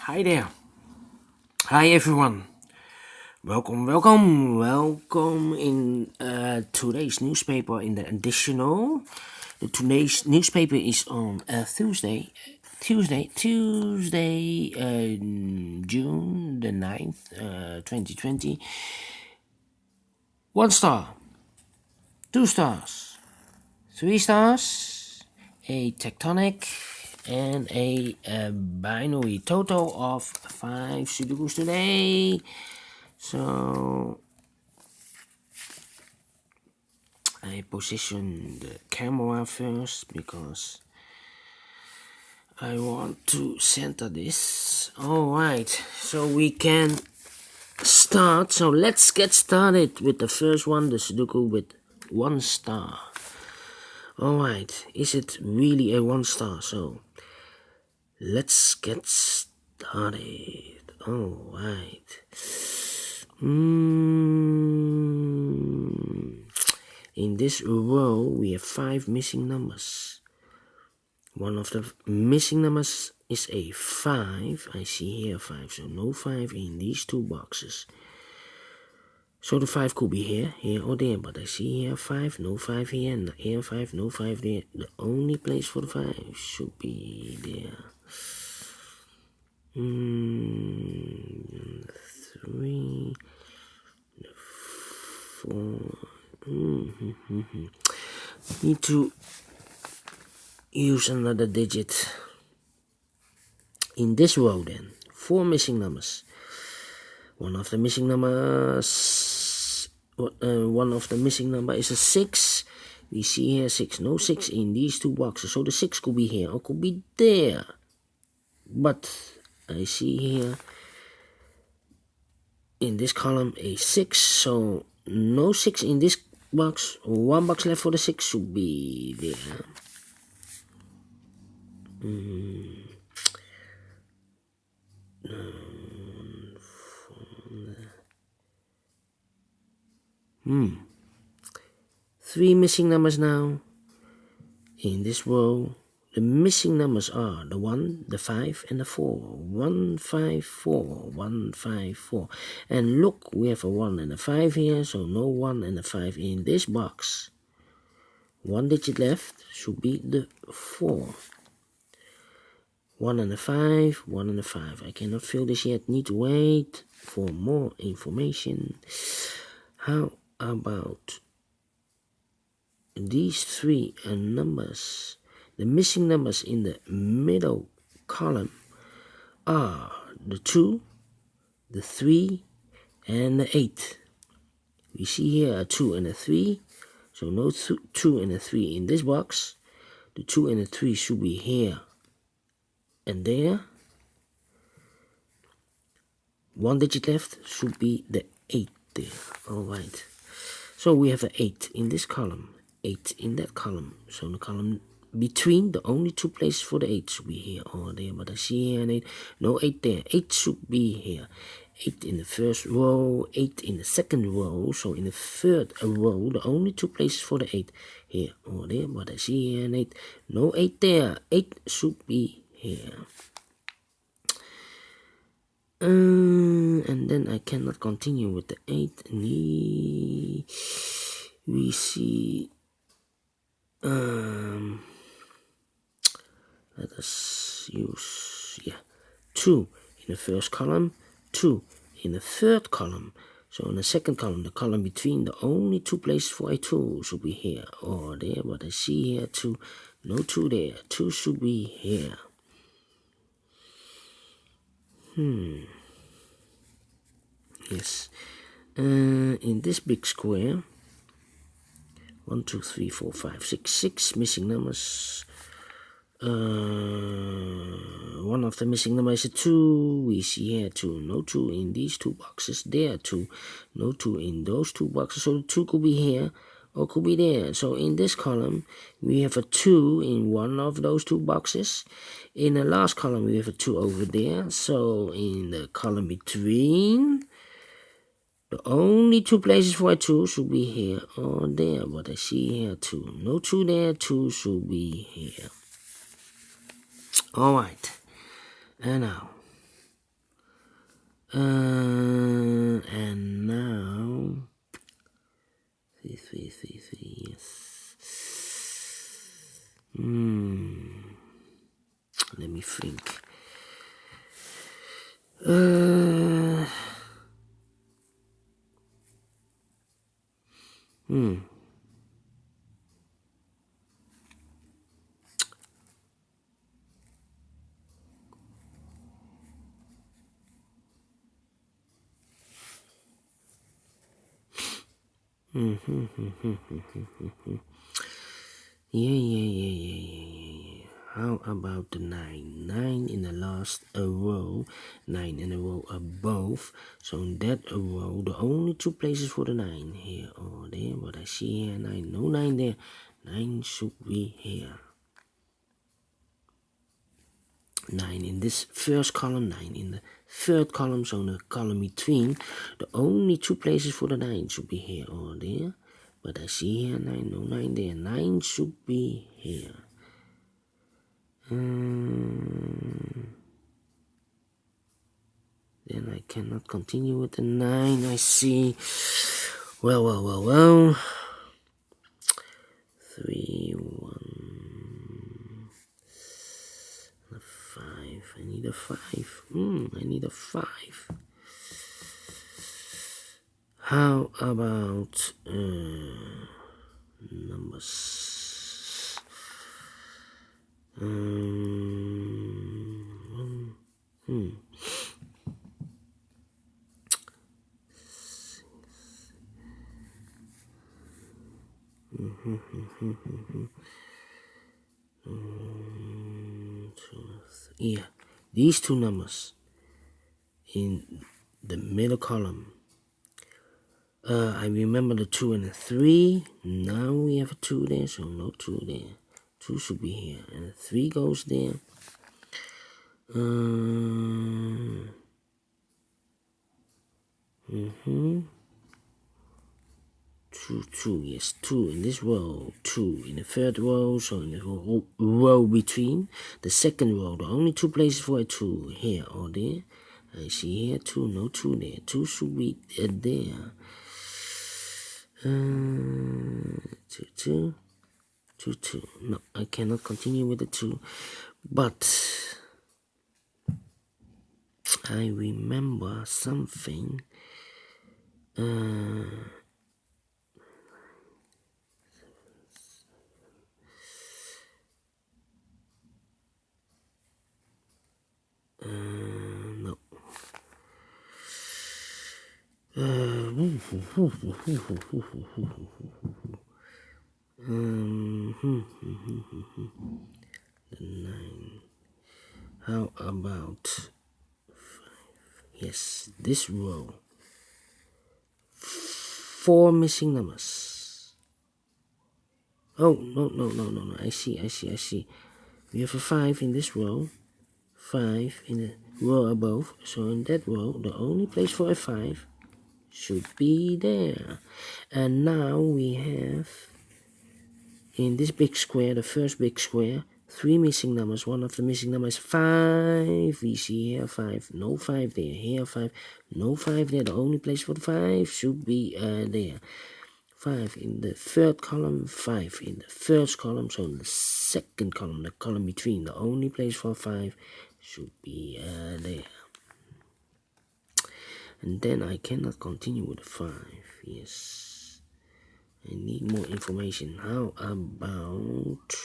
Hi there. Hi everyone. Welcome in today's newspaper in the additional. Today's newspaper is on Tuesday, June the 9th, 2020. 1 star, 2 stars, 3 stars, a tectonic, and a binary. Total of 5 Sudokus today. So I position the camera first because I want to center this. Alright, so we can start. So let's get started with the first one, the Sudoku with 1 star. Alright, is it really a 1 star? So let's get started. Alright. In this row, we have 5 missing numbers. One of the missing numbers is a 5. I see here 5, so no 5 in these two boxes. So the 5 could be here or there, but I see here 5, no 5 here, and here 5, no 5 there. The only place for the 5 should be there. 3, 4. Need to use another digit in this row then. 4 missing numbers. One of the missing number is a 6. We see here 6. No 6 in these two boxes. So the 6 could be here or could be there. But I see here in this column a 6. So no 6 in this box. 1 box left for the 6 should be there. 3 missing numbers now in this row. The missing numbers are the 1, the 5, and the 4. 1, 5, 4, 1, 5, 4. And look, we have a 1 and a 5 here, so no 1 and a 5 in this box. 1 digit left should be the 4. 1 and a 5, 1 and a 5. I cannot fill this yet. Need to wait for more information. How about these 3 numbers? The missing numbers in the middle column are the 2, the 3, and the 8. We see here a 2 and a 3. So no 2 and a 3 in this box. The 2 and the 3 should be here and there. 1 digit left should be the 8 there. Alright. So we have an 8 in this column. 8 in that column. So the column between, the only 2 places for the 8 should be here or there. But I see here an 8. No 8 there. 8 should be here. 8 in the first row, 8 in the second row. So in the third row, the only 2 places for the 8 here or there. But I see here an 8. No 8 there. 8 should be here. And then I cannot continue with the 8. We see let us use 2 in the first column, 2 in the third column. So in the second column, the column between, the only 2 places for a 2 should be here or there. But I see here 2, no 2 there. 2 should be here. Yes. In this big square, 1, 2, 3, 4, 5, 6, 6 missing numbers. One of the missing numbers is a 2. We see here 2. No 2 in these 2 boxes. There 2. No 2 in those 2 boxes. So the 2 could be here or could be there. So in this column, we have a 2 in one of those 2 boxes. In the last column, we have a 2 over there. So in the column between, the only 2 places for a 2 should be here or there. But I see here 2. No 2 there. 2 should be here. Alright. And now, 3, yes. Let me think. Yeah. How about the 9? 9 in the last row, 9 in a row above. So in that row, the only two places for the 9 here or there. But I see here 9, no 9 there. 9 should be here. 9 in this first column, 9 in the third column, so in the column between, the only two places for the 9 should be here or there. But I see here 9, no 9 there. 9 should be here. Then I cannot continue with the 9, I see. Well. 3, 1, a 5. I need a 5. I need a 5. How about numbers? Yeah, these two numbers in the middle column. I remember the 2 and the 3. Now we have a 2 there, so no 2 there. 2 should be here, and the 3 goes there. 2, yes, 2 in this row, 2 in the third row, so in the row between the second row, the only two places for a 2, here or there. I see here 2, no 2 there, 2 should be there. 2. No, I cannot continue with the 2, but I remember something. No. The 9. How about 5? Yes, this row. 4 missing numbers. Oh, no. I see. We have a 5 in this row. 5 in the row above. So in that row, the only place for a 5 should be there. And now we have, in this big square, the first big square, 3 missing numbers. One of the missing numbers 5. We see here 5. No 5 there. Here 5. No 5 there. The only place for the 5 should be there. 5 in the third column, 5 in the first column, so in the second column, the column between, the only place for 5 should be there. And then I cannot continue with the 5. Yes, I need more information. How about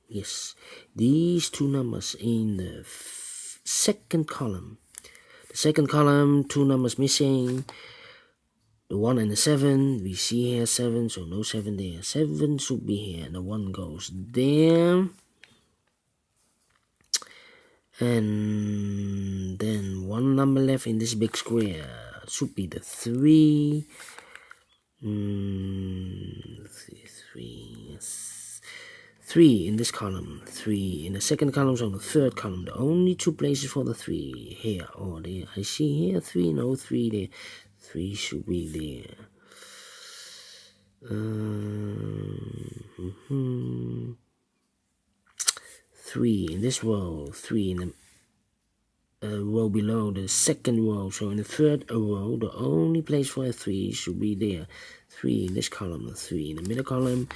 yes, these two numbers in the second column. The second column, 2 numbers missing. The 1 and the 7, we see here 7, so no 7 there. 7 should be here, and the 1 goes there. And then 1 number left in this big square. Should be the 3. 3, yes. 3 in this column. 3 in the second column, so the third column. The only 2 places for the 3, here or there. I see here 3, no 3 there. 3 should be there. 3 in this row, 3 in the row below, the second row. So in the third row, the only place for a 3 should be there. 3 in this column, 3 in the middle column.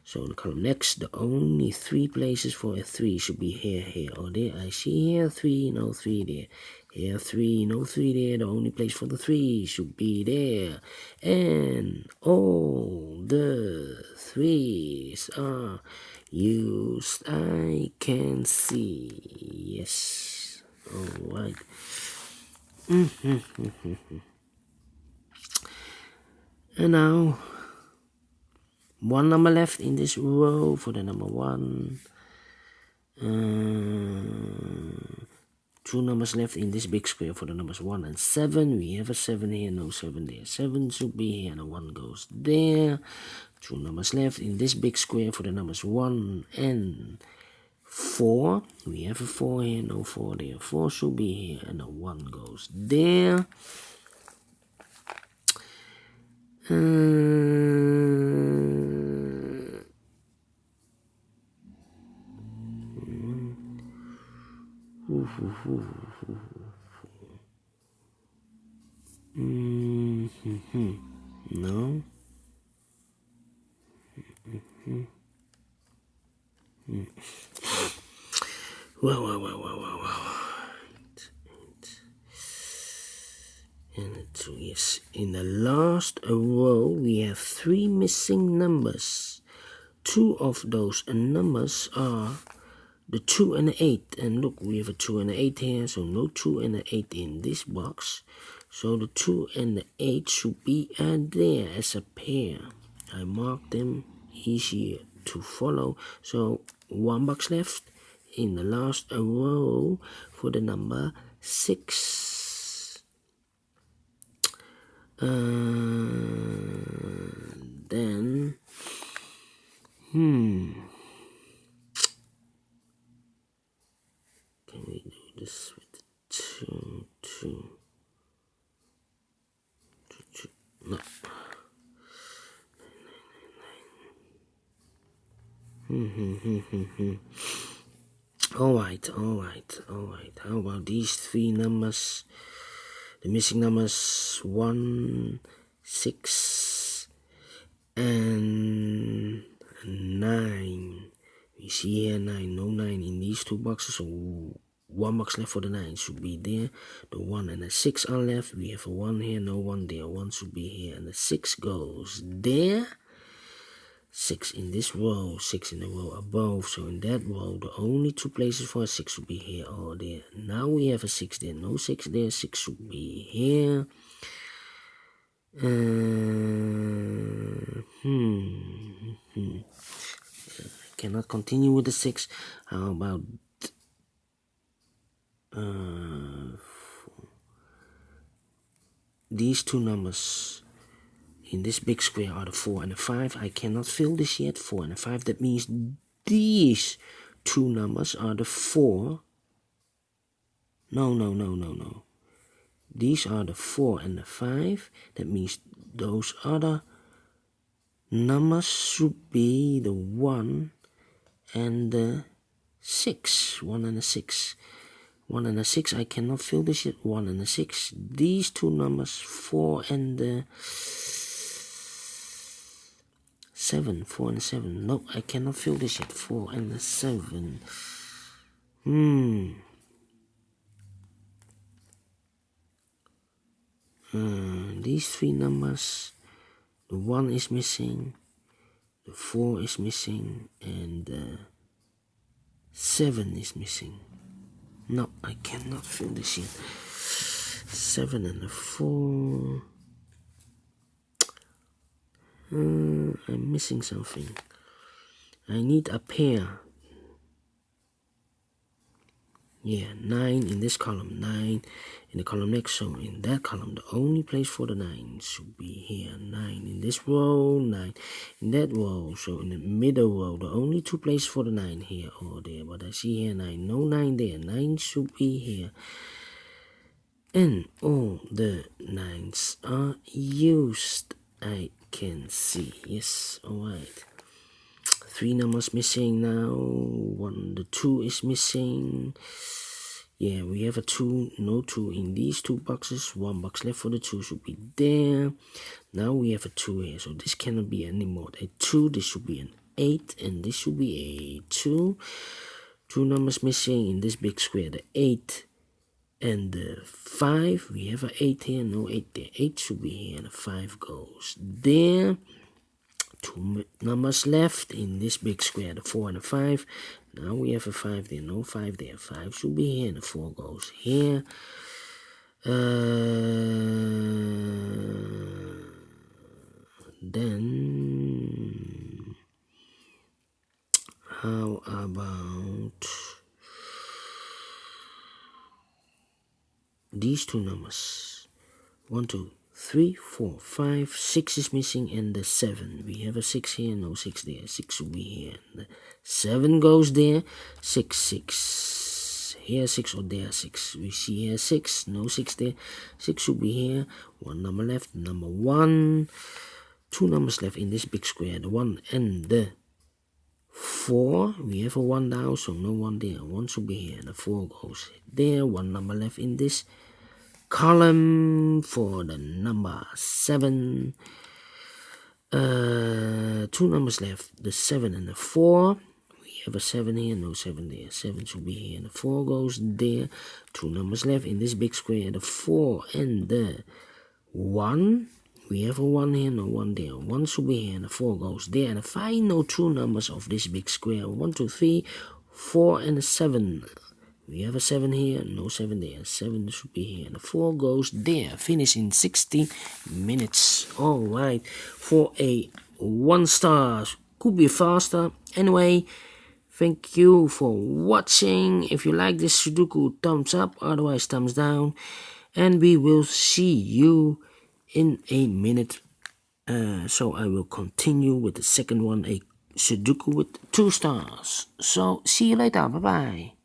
So in the column next, the only 3 places for a 3 should be here, here, or there. I see here 3, no 3 there. Here 3, no 3 there. The only place for the 3 should be there. And all the 3s are used. I can see. Yes. Alright. And now, one number left in this row for the number 1. 2 numbers left in this big square for the numbers 1 and 7. We have a 7 here, no 7 there. 7 should be here, and a 1 goes there. 2 numbers left in this big square for the numbers 1 and 4. We have a 4 here, no 4 there. 4 should be here, and a 1 goes there. No. Well. And 2, yes. In the last row, we have 3 missing numbers. 2 of those numbers are the 2 and the 8. And look, we have a 2 and the 8 here, so no 2 and the 8 in this box. So the 2 and the 8 should be there as a pair. I marked them, easier to follow. So 1 box left in the last row for the number 6. Then can we do this with 2, 2? No. Alright. How about these 3 numbers? The missing numbers 1, 6, and 9. We see here 9, no 9 in these 2 boxes, so 1 box left for the 9 should be there. The 1 and the 6 are left. We have a 1 here, no 1 there. 1 should be here, and the 6 goes there. 6 in this row, 6 in the row above. So in that row, the only 2 places for a 6 should be here or there. Now we have a 6 there, no 6 there. 6 should be here. I cannot continue with the 6. How about these 2 numbers in this big square are the 4 and the 5. I cannot fill this yet. 4 and the 5. That means these 2 numbers are the 4. No. These are the 4 and the 5. That means those other numbers should be the 1 and the 6. 1 and the 6. 1 and the 6. I cannot fill this yet. 1 and the 6. These 2 numbers, 4 and the 7. 4 and the 7. No, I cannot fill this yet. 4 and the 7. These 3 numbers, the 1 is missing, the 4 is missing, and the 7 is missing. No, I cannot fill this yet. 7 and the 4. I'm missing something. I need a pair. Yeah, 9 in this column, 9 in the column next. So in that column, the only place for the 9 should be here. 9 in this row, 9 in that row. So in the middle row, the only 2 places for the 9 here or there. But I see here 9, no 9 there. 9 should be here. And all the 9s are used. I can see. Yes, alright. 3 numbers missing now. 1, the 2 is missing. Yeah, we have a 2, no 2 in these 2 boxes. 1 box left for the 2 should be there. Now we have a 2 here, so this cannot be any more. A 2, this should be an 8, and this should be a 2. 2 numbers missing in this big square, the 8 and the 5. We have an 8 here, no 8 there. 8 should be here, and the 5 goes there. 2 numbers left in this big square, the 4 and the 5. Now we have a 5 there, no 5 there. 5 should be here, and the 4 goes here. Then how about these 2 numbers? 1, 2, 3, 4, 5, 6 is missing, and the 7. We have a 6 here, no 6 there. 6 will be here. The 7 goes there. 6, 6. Here 6 or there 6. We see here 6, no 6 there. 6 should be here. 1 number left, number 1. 2 numbers left in this big square, the 1 and the 4. We have a 1 down, so no 1 there. 1 should be here, and the 4 goes there. 1 number left in this column for the number 7. 2 numbers left, the 7 and the 4. We have a 7 here, no 7 there. 7 should be here, and the 4 goes there. 2 numbers left in this big square, the 4 and the 1. We have a 1 here, no 1 there. 1 should be here, and the 4 goes there. And the final 2 numbers of this big square, 1, 2, 3, 4 and a 7. We have a 7 here, no 7 there. 7 should be here, and the 4 goes there. Finish in 60 minutes. Alright, for a 1 star. Could be faster. Anyway, thank you for watching. If you like this Sudoku, thumbs up. Otherwise, thumbs down. And we will see you in a minute. So I will continue with the second one, a Sudoku with 2 stars. So see you later. Bye bye.